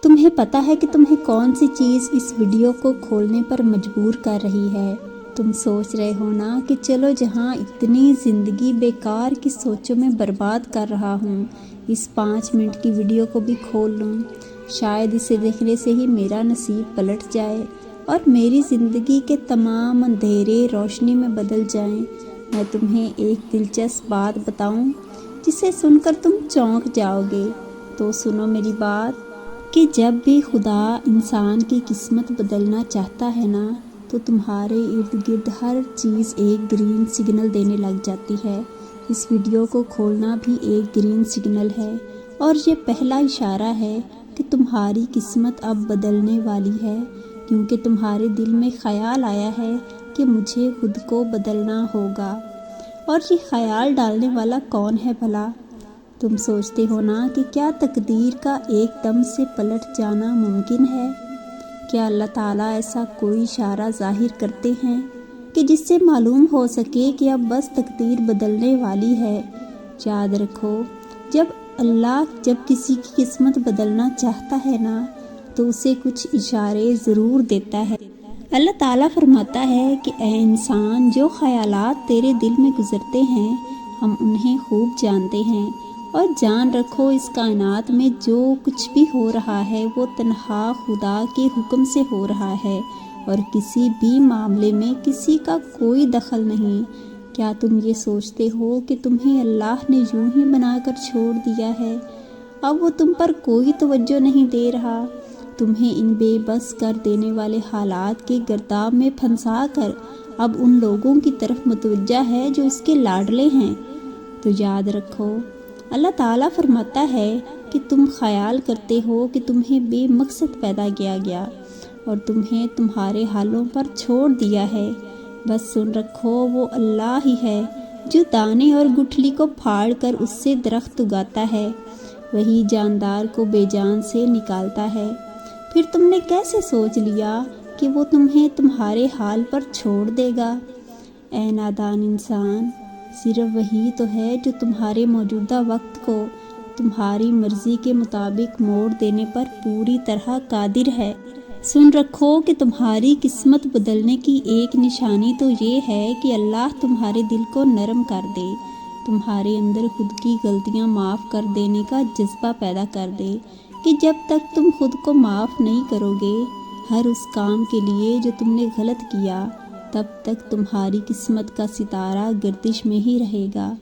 تمہیں پتہ ہے کہ تمہیں کون سی چیز اس ویڈیو کو کھولنے پر مجبور کر رہی ہے؟ تم سوچ رہے ہو نا کہ چلو جہاں اتنی زندگی بیکار کی سوچوں میں برباد کر رہا ہوں، اس 5 منٹ کی ویڈیو کو بھی کھول لوں، شاید اسے دیکھنے سے ہی میرا نصیب پلٹ جائے اور میری زندگی کے تمام اندھیرے روشنی میں بدل جائیں۔ میں تمہیں ایک دلچسپ بات بتاؤں جسے سن کر تم چونک جاؤ گے، تو سنو میری بات کہ جب بھی خدا انسان کی قسمت بدلنا چاہتا ہے نا، تو تمہارے ارد گرد ہر چیز ایک گرین سگنل دینے لگ جاتی ہے۔ اس ویڈیو کو کھولنا بھی ایک گرین سگنل ہے، اور یہ پہلا اشارہ ہے کہ تمہاری قسمت اب بدلنے والی ہے، کیونکہ تمہارے دل میں خیال آیا ہے کہ مجھے خود کو بدلنا ہوگا۔ اور یہ خیال ڈالنے والا کون ہے بھلا؟ تم سوچتے ہو نا کہ کیا تقدیر کا ایک دم سے پلٹ جانا ممکن ہے؟ کیا اللہ تعالیٰ ایسا کوئی اشارہ ظاہر کرتے ہیں کہ جس سے معلوم ہو سکے کہ اب بس تقدیر بدلنے والی ہے؟ یاد رکھو، جب کسی کی قسمت بدلنا چاہتا ہے نا، تو اسے کچھ اشارے ضرور دیتا ہے۔ اللہ تعالیٰ فرماتا ہے کہ اے انسان، جو خیالات تیرے دل میں گزرتے ہیں ہم انہیں خوب جانتے ہیں، اور جان رکھو اس کائنات میں جو کچھ بھی ہو رہا ہے وہ تنہا خدا کے حکم سے ہو رہا ہے، اور کسی بھی معاملے میں کسی کا کوئی دخل نہیں۔ کیا تم یہ سوچتے ہو کہ تمہیں اللہ نے یوں ہی بنا کر چھوڑ دیا ہے؟ اب وہ تم پر کوئی توجہ نہیں دے رہا، تمہیں ان بے بس کر دینے والے حالات کے گرداب میں پھنسا کر اب ان لوگوں کی طرف متوجہ ہے جو اس کے لاڈلے ہیں۔ تو یاد رکھو، اللہ تعالیٰ فرماتا ہے کہ تم خیال کرتے ہو کہ تمہیں بے مقصد پیدا کیا گیا اور تمہیں تمہارے حالوں پر چھوڑ دیا ہے۔ بس سن رکھو، وہ اللہ ہی ہے جو دانے اور گٹھلی کو پھاڑ کر اس سے درخت اگاتا ہے، وہی جاندار کو بے جان سے نکالتا ہے۔ پھر تم نے کیسے سوچ لیا کہ وہ تمہیں تمہارے حال پر چھوڑ دے گا؟ اے نادان انسان، صرف وہی تو ہے جو تمہارے موجودہ وقت کو تمہاری مرضی کے مطابق موڑ دینے پر پوری طرح قادر ہے۔ سن رکھو کہ تمہاری قسمت بدلنے کی ایک نشانی تو یہ ہے کہ اللہ تمہارے دل کو نرم کر دے، تمہارے اندر خود کی غلطیاں معاف کر دینے کا جذبہ پیدا کر دے کہ جب تک تم خود کو معاف نہیں کرو گے ہر اس کام کے لیے جو تم نے غلط کیا، تب تک تمہاری قسمت کا ستارہ گردش میں ہی رہے گا،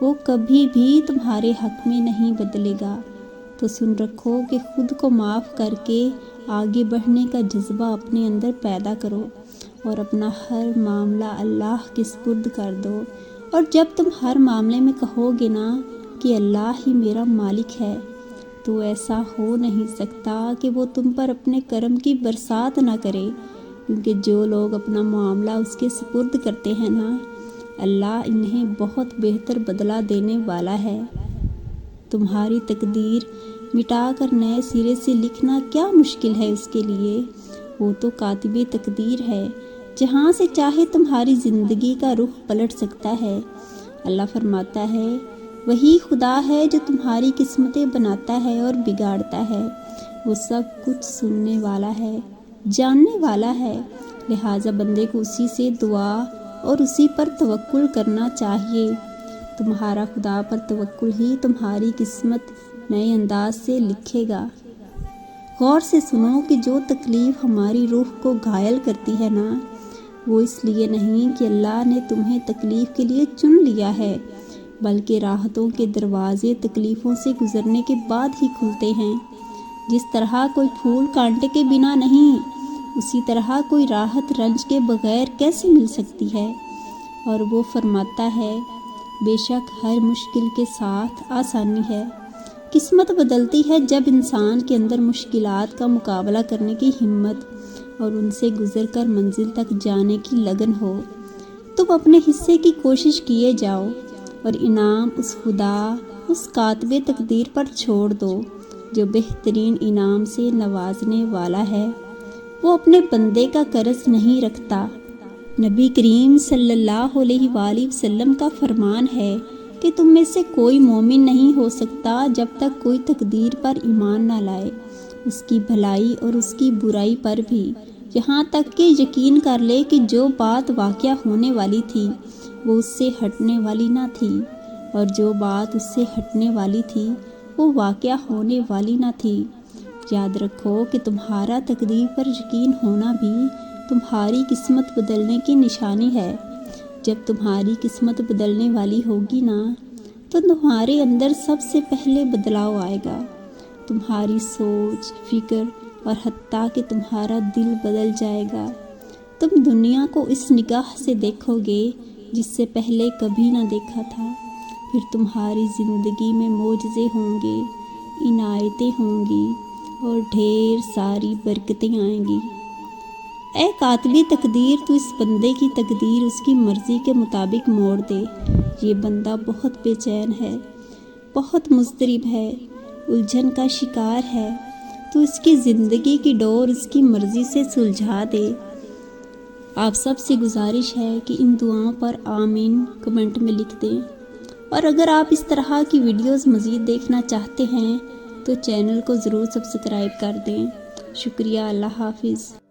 وہ کبھی بھی تمہارے حق میں نہیں بدلے گا۔ تو سن رکھو کہ خود کو معاف کر کے آگے بڑھنے کا جذبہ اپنے اندر پیدا کرو، اور اپنا ہر معاملہ اللہ کے سپرد کر دو۔ اور جب تم ہر معاملے میں کہو گے نا کہ اللہ ہی میرا مالک ہے، تو ایسا ہو نہیں سکتا کہ وہ تم پر اپنے کرم کی برسات نہ کرے، کیونکہ جو لوگ اپنا معاملہ اس کے سپرد کرتے ہیں نا، اللہ انہیں بہت بہتر بدلہ دینے والا ہے۔ تمہاری تقدیر مٹا کر نئے سرے سے لکھنا کیا مشکل ہے اس کے لیے؟ وہ تو کاتب تقدیر ہے، جہاں سے چاہے تمہاری زندگی کا رخ پلٹ سکتا ہے۔ اللہ فرماتا ہے، وہی خدا ہے جو تمہاری قسمتیں بناتا ہے اور بگاڑتا ہے، وہ سب کچھ سننے والا ہے، جاننے والا ہے، لہٰذا بندے کو اسی سے دعا اور اسی پر توکل کرنا چاہیے۔ تمہارا خدا پر توکل ہی تمہاری قسمت نئے انداز سے لکھے گا۔ غور سے سنو کہ جو تکلیف ہماری روح کو گھائل کرتی ہے نا، وہ اس لیے نہیں کہ اللہ نے تمہیں تکلیف کے لیے چن لیا ہے، بلکہ راحتوں کے دروازے تکلیفوں سے گزرنے کے بعد ہی کھلتے ہیں۔ جس طرح کوئی پھول کانٹے کے بنا نہیں، اسی طرح کوئی راحت رنج کے بغیر کیسے مل سکتی ہے؟ اور وہ فرماتا ہے، بے شک ہر مشکل کے ساتھ آسانی ہے۔ قسمت بدلتی ہے جب انسان کے اندر مشکلات کا مقابلہ کرنے کی ہمت اور ان سے گزر کر منزل تک جانے کی لگن ہو۔ تم اپنے حصے کی کوشش کیے جاؤ، اور انعام اس خدا، اس کاتب تقدیر پر چھوڑ دو جو بہترین انعام سے نوازنے والا ہے۔ وہ اپنے بندے کا قرض نہیں رکھتا۔ نبی کریم صلی اللہ علیہ وآلہ وسلم کا فرمان ہے کہ تم میں سے کوئی مومن نہیں ہو سکتا جب تک کوئی تقدیر پر ایمان نہ لائے۔ اس کی بھلائی اور اس کی برائی پر بھی، یہاں تک کہ یقین کر لے کہ جو بات واقعہ ہونے والی تھی وہ اس سے ہٹنے والی نہ تھی، اور جو بات اس سے ہٹنے والی تھی وہ واقعہ ہونے والی نہ تھی۔ یاد رکھو کہ تمہارا تقدیر پر یقین ہونا بھی تمہاری قسمت بدلنے کی نشانی ہے۔ جب تمہاری قسمت بدلنے والی ہوگی نا، تو تمہارے اندر سب سے پہلے بدلاؤ آئے گا۔ تمہاری سوچ، فکر اور حتیٰ کہ تمہارا دل بدل جائے گا۔ تم دنیا کو اس نگاہ سے دیکھو گے جس سے پہلے کبھی نہ دیکھا تھا۔ پھر تمہاری زندگی میں معجزے ہوں گے، عنایتیں ہوں گی اور ڈھیر ساری برکتیں آئیں گی۔ اے کاتبِ تقدیر، تو اس بندے کی تقدیر اس کی مرضی کے مطابق موڑ دے۔ یہ بندہ بہت بے چین ہے، بہت مضطرب ہے، الجھن کا شکار ہے۔ تو اس کی زندگی کی ڈور اس کی مرضی سے سلجھا دے۔ آپ سب سے گزارش ہے کہ ان دعاؤں پر آمین کمنٹ میں لکھ دیں، اور اگر آپ اس طرح کی ویڈیوز مزید دیکھنا چاہتے ہیں تو چینل کو ضرور سبسکرائب کر دیں۔ شکریہ، اللہ حافظ۔